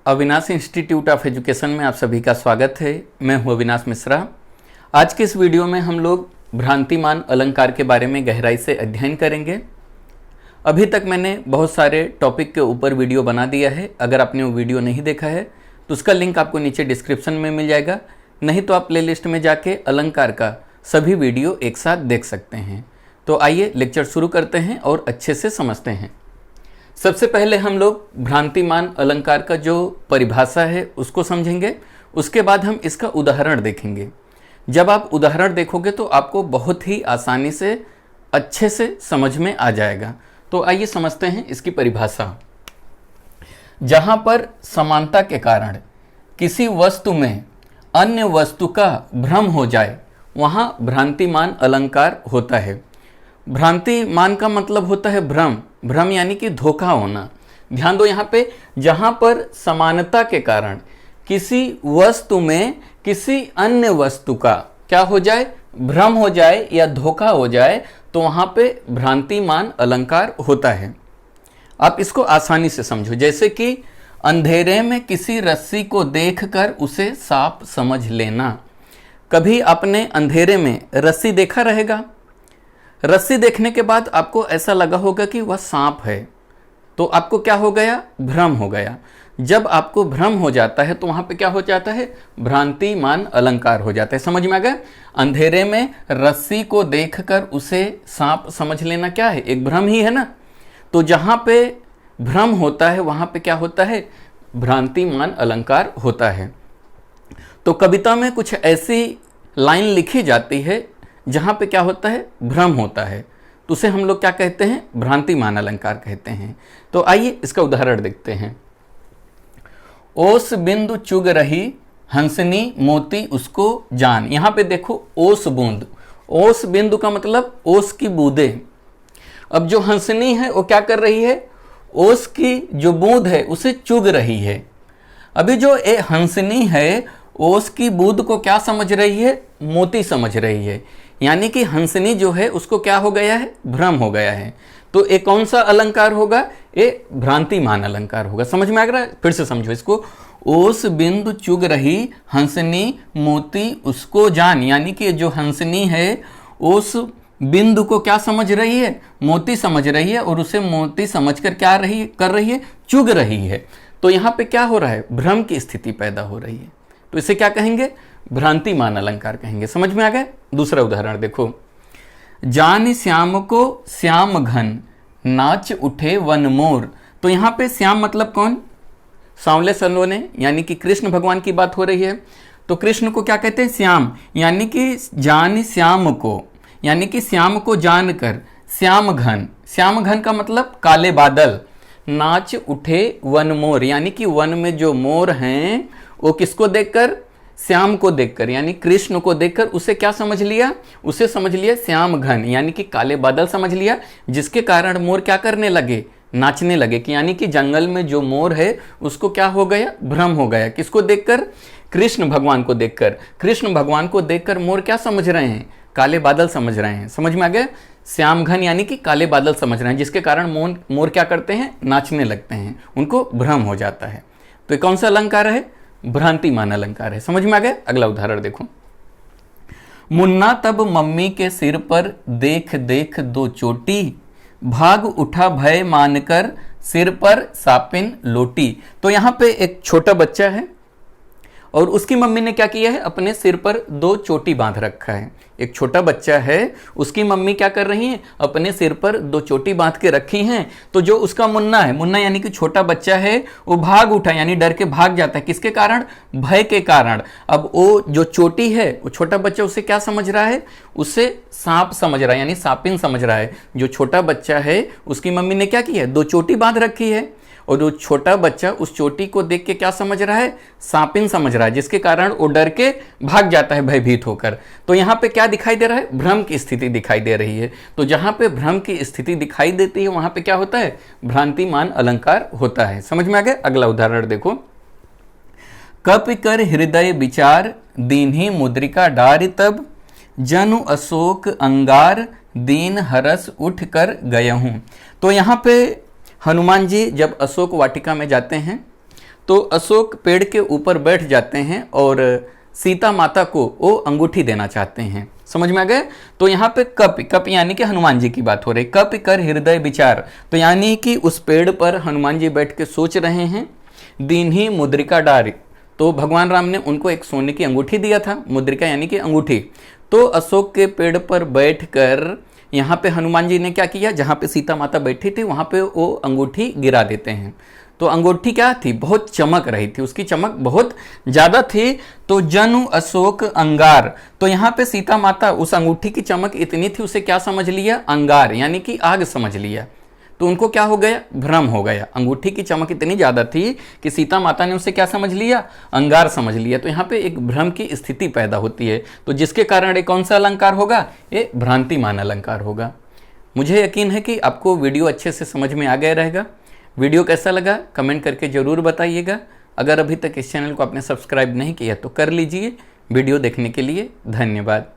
Avinash institute of education में आप सभी का स्वागत है। मैं हूं अविनाश मिश्रा। आज के इस वीडियो में हम लोग भ्रांतिमान अलंकार के बारे में गहराई से अध्ययन करेंगे। अभी तक मैंने बहुत सारे टॉपिक के ऊपर वीडियो बना दिया है। अगर आपने वो वीडियो नहीं देखा है तो उसका लिंक आपको नीचे डिस्क्रिप्शन में मिल जाएगा, नहीं तो आप प्लेलिस्ट में जाके अलंकार का सभी वीडियो एक साथ देख सकते हैं। तो आइए लेक्चर शुरू करते हैं और अच्छे से समझते हैं। सबसे पहले हम लोग भ्रांतिमान अलंकार का जो परिभाषा है उसको समझेंगे। उसके बाद हम इसका उदाहरण देखेंगे। जब आप उदाहरण देखोगे तो आपको बहुत ही आसानी से अच्छे से समझ में आ जाएगा। तो आइए समझते हैं इसकी परिभाषा। जहां पर समानता के कारण किसी वस्तु में अन्य वस्तु का भ्रम हो जाए वहां भ्रांतिमान अलंकार होता है। भ्रांतिमान का मतलब होता है भ्रम। भ्रम यानी कि धोखा होना। ध्यान दो, यहाँ पे जहां पर समानता के कारण किसी वस्तु में किसी अन्य वस्तु का क्या हो जाए, भ्रम हो जाए या धोखा हो जाए, तो वहां पे भ्रांतिमान अलंकार होता है। आप इसको आसानी से समझो। जैसे कि अंधेरे में किसी रस्सी को देखकर उसे सांप समझ लेना। कभी आपने अंधेरे में रस्सी देखा रहेगा। रस्सी देखने के बाद आपको ऐसा लगा होगा कि वह सांप है, तो आपको क्या हो गया, भ्रम हो गया। जब आपको भ्रम हो जाता है तो वहां पे क्या हो जाता है, भ्रांतिमान अलंकार हो जाता है। समझ में आ गया। अंधेरे में रस्सी को देखकर उसे सांप समझ लेना क्या है, एक भ्रम ही है ना। तो जहां पे भ्रम होता है वहां पे क्या होता है, भ्रांतिमान अलंकार होता है। तो कविता में कुछ ऐसी लाइन लिखी जाती है जहां पे क्या होता है, भ्रम होता है, तो उसे हम लोग क्या कहते हैं, भ्रांतिमान अलंकार कहते हैं। तो आइए इसका उदाहरण देखते हैं। ओस बिंदु चुग रही हंसनी मोती उसको जान। यहां पे देखो ओस बूंद। ओस बिंदु का मतलब ओस की बूंदे। अब जो हंसनी है वो क्या कर रही है, ओस की जो बूंद है उसे चुग रही है। अभी जो हंसनी है ओस की बूंद को क्या समझ रही है, मोती समझ रही है। यानी कि हंसनी जो है उसको क्या हो गया है, भ्रम हो गया है। तो ये कौन सा अलंकार होगा, ये भ्रांतिमान अलंकार होगा। समझ में आ रहा है, फिर से समझो इसको। ओस बिंदु चुग रही हंसनी मोती उसको जान। यानी कि जो हंसनी है ओस बिंदु को क्या समझ रही है, मोती समझ रही है, और उसे मोती समझकर क्या कर रही है, चुग रही है। तो यहां पे क्या हो रहा है, भ्रम की स्थिति पैदा हो रही है। तो इसे क्या कहेंगे, भ्रांतिमान अलंकार कहेंगे। समझ में आ गया। दूसरा उदाहरण देखो। जान श्याम को श्याम घन नाच उठे वन मोर। तो यहां पे श्याम मतलब कौन, सांवले सलोने यानी कि कृष्ण भगवान की बात हो रही है। तो कृष्ण को क्या कहते हैं, श्याम। यानी कि जान श्याम को, यानी कि श्याम को जानकर श्याम घन। श्याम घन का मतलब काले बादल। नाच उठे वन मोर, यानी कि वन में जो मोर हैं वो किसको देखकर, श्याम को देखकर, यानी कृष्ण को देखकर उसे क्या समझ लिया, उसे समझ लिया श्याम घन, यानी कि काले बादल समझ लिया, जिसके कारण मोर क्या करने लगे, नाचने लगे। कि यानी कि जंगल में जो मोर है उसको क्या हो गया, भ्रम हो गया। किसको देखकर, कृष्ण भगवान को देखकर। कृष्ण भगवान को देखकर मोर क्या समझ रहे हैं, काले बादल समझ रहे हैं। समझ में आ गया। श्याम घन यानी कि काले बादल समझ रहे हैं, जिसके कारण मोर क्या करते हैं, नाचने लगते हैं, उनको भ्रम हो जाता है। तो ये कौन सा अलंकार है, भ्रांतिमान अलंकार है। समझ में आ गया। अगला उदाहरण देखो। मुन्ना तब मम्मी के सिर पर देख देख दो चोटी, भाग उठा भय मानकर सिर पर सापिन लोटी। तो यहां पे एक छोटा बच्चा है और उसकी मम्मी ने क्या किया है, अपने सिर पर दो चोटी बांध रखा है। एक छोटा बच्चा है, उसकी मम्मी क्या कर रही है, अपने सिर पर दो चोटी बांध के रखी हैं। तो जो उसका मुन्ना है, मुन्ना यानी कि छोटा बच्चा है, वो भाग उठा यानी डर के भाग जाता है। किसके कारण, भय के कारण। अब वो जो चोटी है, वो छोटा बच्चा उसे क्या समझ रहा है, उसे सांप समझ रहा है, यानी सापिन समझ रहा है। जो छोटा बच्चा है उसकी मम्मी ने क्या किया है, दो चोटी बांध रखी है, और वो छोटा बच्चा उस चोटी को देख के क्या समझ रहा है, सांपिन समझ रहा है, जिसके कारण वो डर के भाग जाता है भयभीत होकर। तो यहाँ पे क्या दिखाई दे रहा है, भ्रम की स्थिति दिखाई दे रही है। तो जहां पे भ्रम की स्थिति दिखाई देती है वहां पे क्या होता है, भ्रांतिमान अलंकार होता है। समझ में आ गया। अगला उदाहरण देखो। कपि कर हृदय विचार दीन्ही मुद्रिका डार तब, जनु अशोक अंगार दीन हरस उठ कर गयहूं। तो यहां पे हनुमान जी जब अशोक वाटिका में जाते हैं तो अशोक पेड़ के ऊपर बैठ जाते हैं और सीता माता को वो अंगूठी देना चाहते हैं। समझ में आ गए? तो यहाँ पे कप यानी कि हनुमान जी की बात हो रही। कप कर हृदय विचार, तो यानी कि उस पेड़ पर हनुमान जी बैठ के सोच रहे हैं। दीन्ही मुद्रिका डारी, तो भगवान राम ने उनको एक सोने की अंगूठी दिया था। मुद्रिका यानी कि अंगूठी। तो अशोक के पेड़ पर बैठकर यहाँ पे हनुमान जी ने क्या किया, जहाँ पे सीता माता बैठी थी वहाँ पे वो अंगूठी गिरा देते हैं। तो अंगूठी क्या थी, बहुत चमक रही थी, उसकी चमक बहुत ज़्यादा थी। तो जनु अशोक अंगार, तो यहाँ पे सीता माता उस अंगूठी की चमक इतनी थी, उसे क्या समझ लिया, अंगार यानी कि आग समझ लिया। तो उनको क्या हो गया, भ्रम हो गया। अंगूठी की चमक इतनी ज़्यादा थी कि सीता माता ने उसे क्या समझ लिया, अंगार समझ लिया। तो यहाँ पे एक भ्रम की स्थिति पैदा होती है। तो जिसके कारण ये कौन सा अलंकार होगा, ये भ्रांतिमान अलंकार होगा। मुझे यकीन है कि आपको वीडियो अच्छे से समझ में आ गया रहेगा। वीडियो कैसा लगा कमेंट करके ज़रूर बताइएगा। अगर अभी तक इस चैनल को आपने सब्सक्राइब नहीं किया तो कर लीजिए। वीडियो देखने के लिए धन्यवाद।